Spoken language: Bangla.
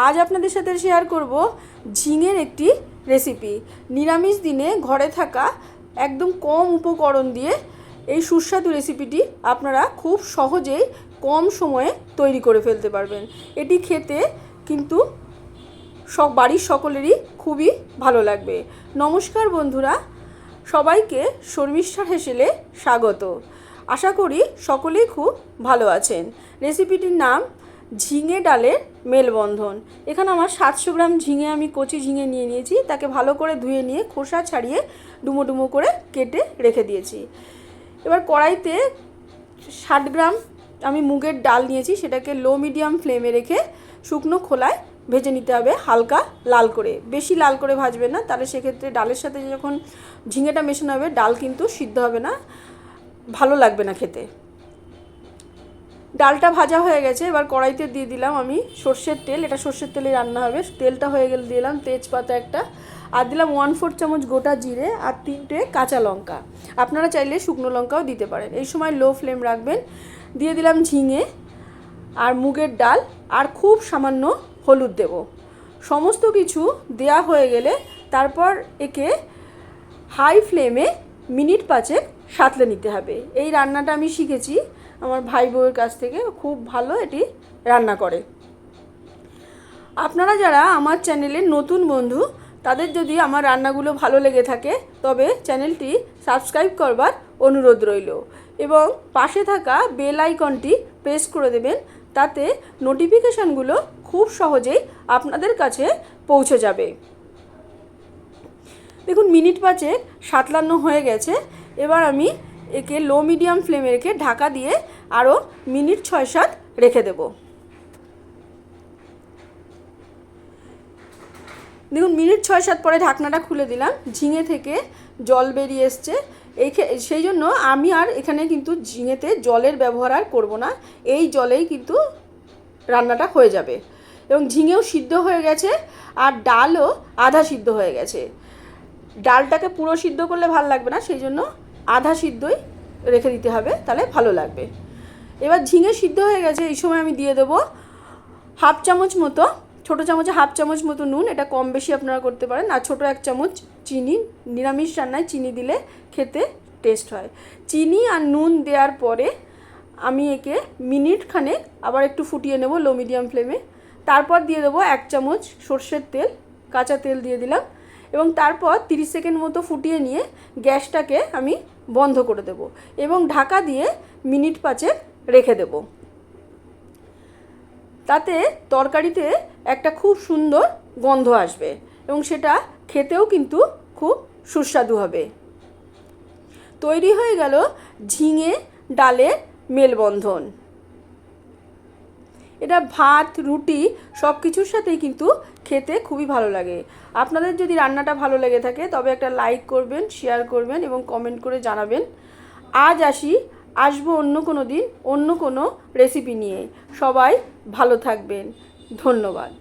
আজ আপনাদের সাথে শেয়ার করব ঝিঙের একটি রেসিপি। নিরামিষ দিনে ঘরে থাকা একদম কম উপকরণ দিয়ে এই সুস্বাদু রেসিপিটি আপনারা খুব সহজেই কম সময়ে তৈরি করে ফেলতে পারবেন। এটি খেতে কিন্তু বাড়ির সকলেরই খুবই ভালো লাগবে। নমস্কার বন্ধুরা, সবাইকে শর্মিষ্ঠার হেসেলে স্বাগত। আশা করি সকলেই খুব ভালো আছেন। রেসিপিটির নাম ঝিঙে ডালের মেলবন্ধন। এখানে আমার 700 গ্রাম ঝিঙে, আমি কচি ঝিঙে নিয়ে নিয়েছি। তাকে ভালো করে ধুয়ে নিয়ে খোসা ছাড়িয়ে ডুমো ডুমো করে কেটে রেখে দিয়েছি। এবার কড়াইতে 60 গ্রাম আমি মুগের ডাল নিয়েছি, সেটাকে লো মিডিয়াম ফ্লেমে রেখে শুকনো খোলায় ভেজে নিতে হবে, হালকা লাল করে। বেশি লাল করে ভাজবেন না, তাহলে সেক্ষেত্রে ডালের সাথে যখন ঝিঙেটা মেশানো হবে ডাল কিন্তু সিদ্ধ হবে না, ভালো লাগবে না খেতে। ডালটা ভাজা হয়ে গেছে। এবার কড়াইতে দিয়ে দিলাম আমি সর্ষের তেল। এটা সর্ষের তেলে রান্না হবে। তেলটা হয়ে গেলে দিলাম তেজপাতা একটা, আর দিলাম 1/4 চামচ গোটা জিরে আর 3টে কাঁচা লঙ্কা। আপনারা চাইলে শুকনো লঙ্কাও দিতে পারেন। এই সময় লো ফ্লেম রাখবেন। দিয়ে দিলাম ঝিঙে আর মুগের ডাল আর খুব সামান্য হলুদ দেব। সমস্ত কিছু দেয়া হয়ে গেলে তারপর একে হাই ফ্লেমে মিনিট 5 সাঁতলে নিতে হবে। এই রান্নাটা আমি শিখেছি আমার ভাই বউয়ের কাছ থেকে, খুব ভালো এটি রান্না করে। আপনারা যারা আমার চ্যানেলের নতুন বন্ধু, তাদের যদি আমার রান্নাগুলো ভালো লেগে থাকে তবে চ্যানেলটি সাবস্ক্রাইব করবার অনুরোধ রইল এবং পাশে থাকা বেল আইকনটি প্রেস করে দেবেন, তাতে নোটিফিকেশানগুলো খুব সহজেই আপনাদের কাছে পৌঁছে যাবে। দেখুন মিনিট 5 সাঁতলানো হয়ে গেছে। এবার আমি একে লো মিডিয়াম ফ্লেমে রেখে ঢাকা দিয়ে আরও মিনিট 6-7 রেখে দেব। দেখুন মিনিট 6-7 পরে ঢাকনাটা খুলে দিলাম। ঝিঙে থেকে জল বেরিয়ে এসছে। সেই জন্য আমি আর এখানে কিন্তু ঝিঙেতে জলের ব্যবহার আর করবো না, এই জলেই কিন্তু রান্নাটা হয়ে যাবে। এবং ঝিঙেও সিদ্ধ হয়ে গেছে আর ডালও আধা সিদ্ধ হয়ে গেছে। ডালটাকে পুরো সিদ্ধ করলে ভালো লাগবে না, সেই জন্য আধা সিদ্ধই রেখে দিতে হবে, তাহলে ভালো লাগবে। এবার ঝিঙে সিদ্ধ হয়ে গেছে। এই সময় আমি দিয়ে দেবো হাফ চামচ মতো, ছোটো চামচে হাফ চামচ মতো নুন, এটা কম বেশি আপনারা করতে পারেন, আর ছোটো 1 চামচ চিনি। নিরামিষ রান্নায় চিনি দিলে খেতে টেস্ট হয়। চিনি আর নুন দেওয়ার পরে আমি একে মিনিট খানেক আবার একটু ফুটিয়ে নেব লো মিডিয়াম ফ্লেমে। তারপর দিয়ে দেবো 1 চামচ সর্ষের তেল, কাঁচা তেল দিয়ে দিলাম এবং তারপর 30 সেকেন্ড মতো ফুটিয়ে নিয়ে গ্যাসটাকে আমি বন্ধ করে দেব এবং ঢাকা দিয়ে মিনিট 5 রেখে দেব। তাতে তরকারিতে একটা খুব সুন্দর গন্ধ আসবে এবং সেটা খেতেও কিন্তু খুব সুস্বাদু হবে। তৈরি হয়ে গেল ঝিঙে ডালের মেলবন্ধন। এটা ভাত, রুটি সব কিছুর সাথেই কিন্তু খেতে খুবই ভালো লাগে। আপনাদের যদি রান্নাটা ভালো লেগে থাকে তবে একটা লাইক করবেন, শেয়ার করবেন এবং কমেন্ট করে জানাবেন। আজ আসবো অন্য কোনো দিন অন্য কোনো রেসিপি নিয়ে। সবাই ভালো থাকবেন। ধন্যবাদ।